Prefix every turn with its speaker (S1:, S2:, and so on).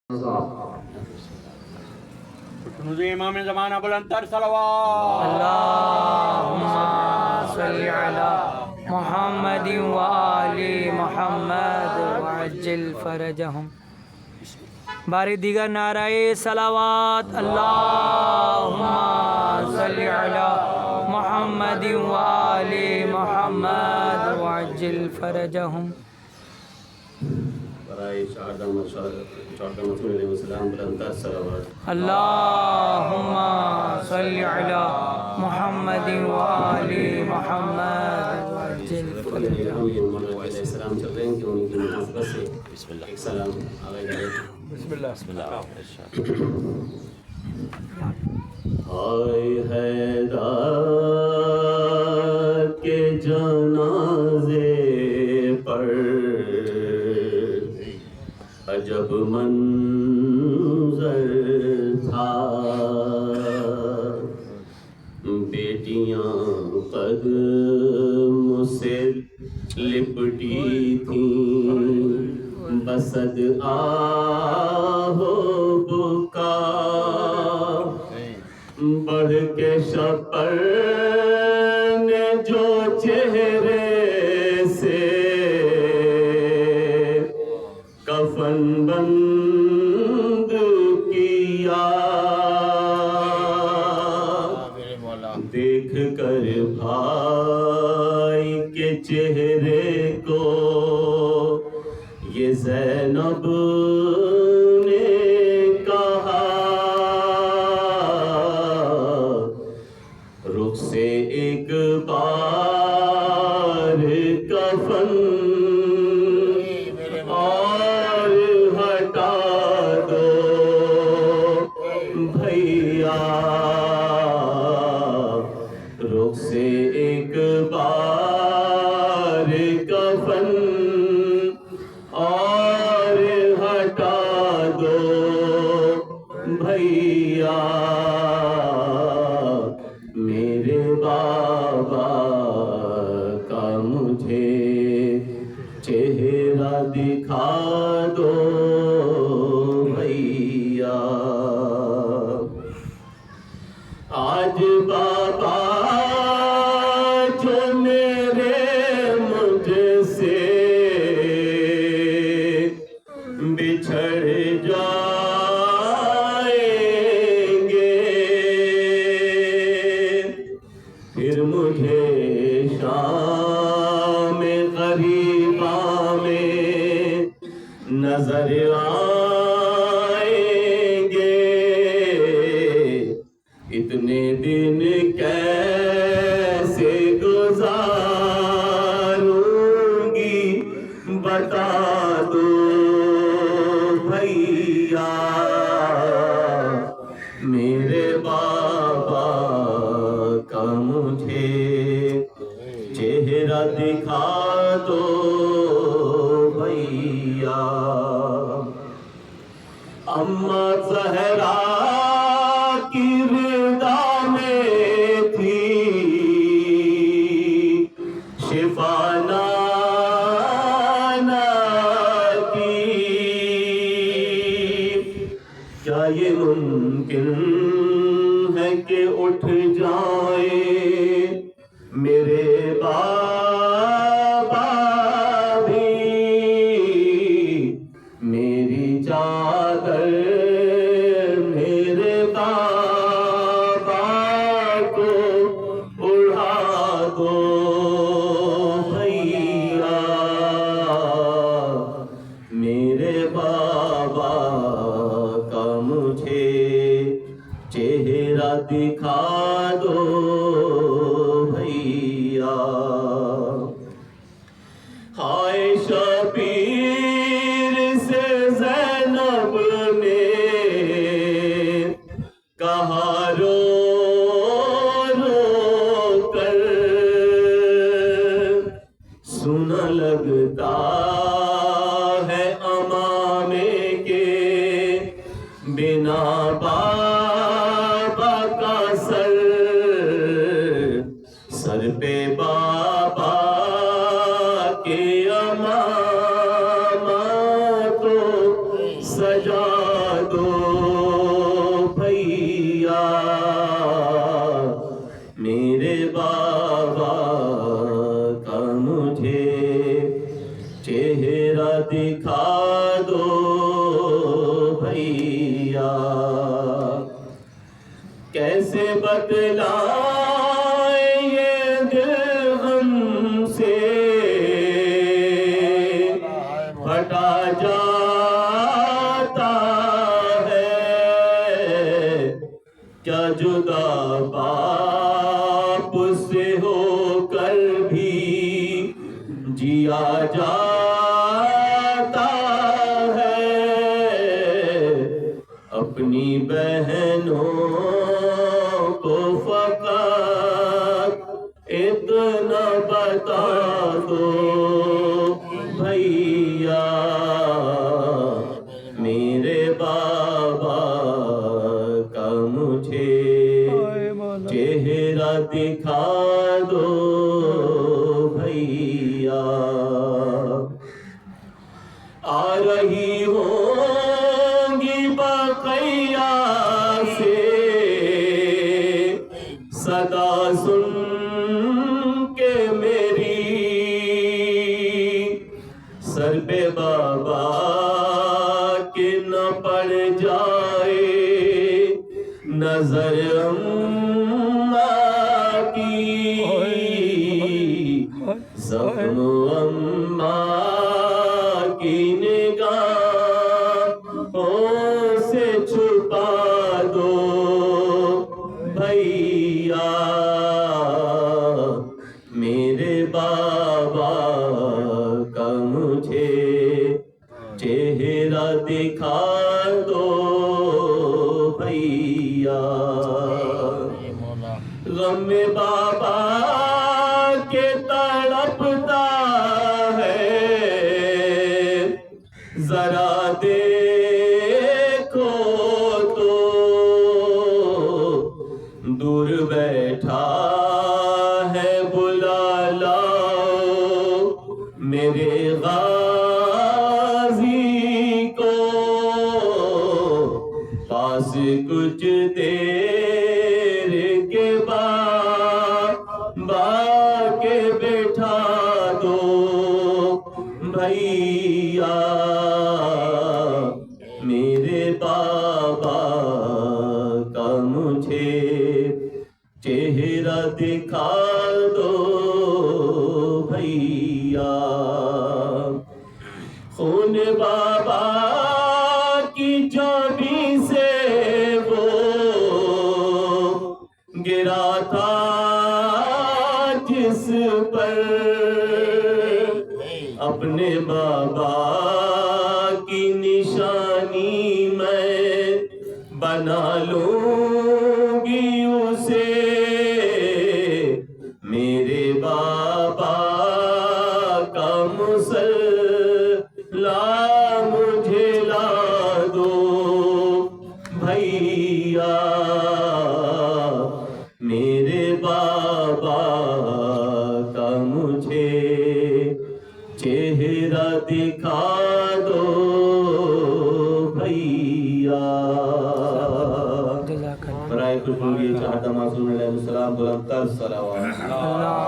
S1: इमाम ज़माना बुलंदतर सलवात
S2: अल्लाहुम्मा सल्ली अला मुहम्मदिन व आलि मुहम्मद वअज्जिल फरजहुम। बारी दीगर नाराए सलावत। अल्लाहुम्मा सल्ली अला मुहम्मदिन व आलि मुहम्मद वअज्जिल फरजहुम। अल्लाहुम्मा सल्ली अला मुहम्मदिन व आलि मुहम्मद वअज्जिल फरजहुम।
S3: हाय हैदर के जनाजे पर अजब मंजर था, बेटियां कदम से लिपटी थीं, बसद आहो बुका बढ़ के शपर ने जो चेहरे से कफन बंद किया, देख कर भाई के चेहरे को ये ज़ैनब ने कहा, रुख से एक बार कफन और हटा दो भैया, रुख से एक बार कफन और हटा दो भैया, मेरे बाबा का मुझे चेहरा दिखा दो भैया। आज बाबा जो मेरे मुझसे बिछड़ जाएंगे, फिर मुझे शाम ग़रीबा में नजर आएंगे, इतने दिन कैसे गुजारूंगी बता दो भैया, मेरे बाबा का मुझे चेहरा दिखा दो भैया। अम्मा ज़हरा की रिदा में थी शिफा नाना की, क्या ये मुमकिन है कि उठ जाए मेरे बाबा भी, मेरी चादर मेरे बाबा को उड़ा दो भैया, मेरे बाबा का मुझे चेहरा दिखा दो भैया। हाय शबीर से ज़ैनब ने कहा रो रो कर, सुना लगता है अमामे के बिना बाबा का सर, सर पे बाबा के अमामा तो सजा दो भैया, मेरे बाबा का मुझे चेहरा दिखा दो भैया। कैसे बतलाए ये दिल हमसे फटा जाता है, क्या जुदा बाप से होकर भी जिया जाता है। अपनी बहनों को फकत इतना बता दो भैया, मेरे बाबा का मुझे चेहरा दिखा दो भैया। आ रही होंगी बकैया से सदा सुन के मेरी, सर पे बाबा के न पड़ जाए नजर अम्मा की, सपनो अम्मा की निगाहों से छुपा दो भैया, मेरे बाबा का मुझे चेहरा दिखा दो भैया। गम में बाबा के तड़पता है, जरा देखो तो दूर बैठा है, बुला लाओ मेरे गाजी को, पास कुछ देर के बाद बाके बैठा दो भैया, मेरे बाबा का मुझे चेहरा दिखा दो भैया। खून बाबा की जोड़ी से वो गिरा था जिस पर, अपने बाबा की निशानी मैं बना लूंगी उसे, मेरे बाबा का मुसल्ला मुझे ला दो भैया, मेरे बाबा का मुझे चेहरा दिखा दो भैया। बराए खुशबूगी चाहता मासूम अलैहिस्सलाम बुलंद तर सलावत।
S2: अल्लाह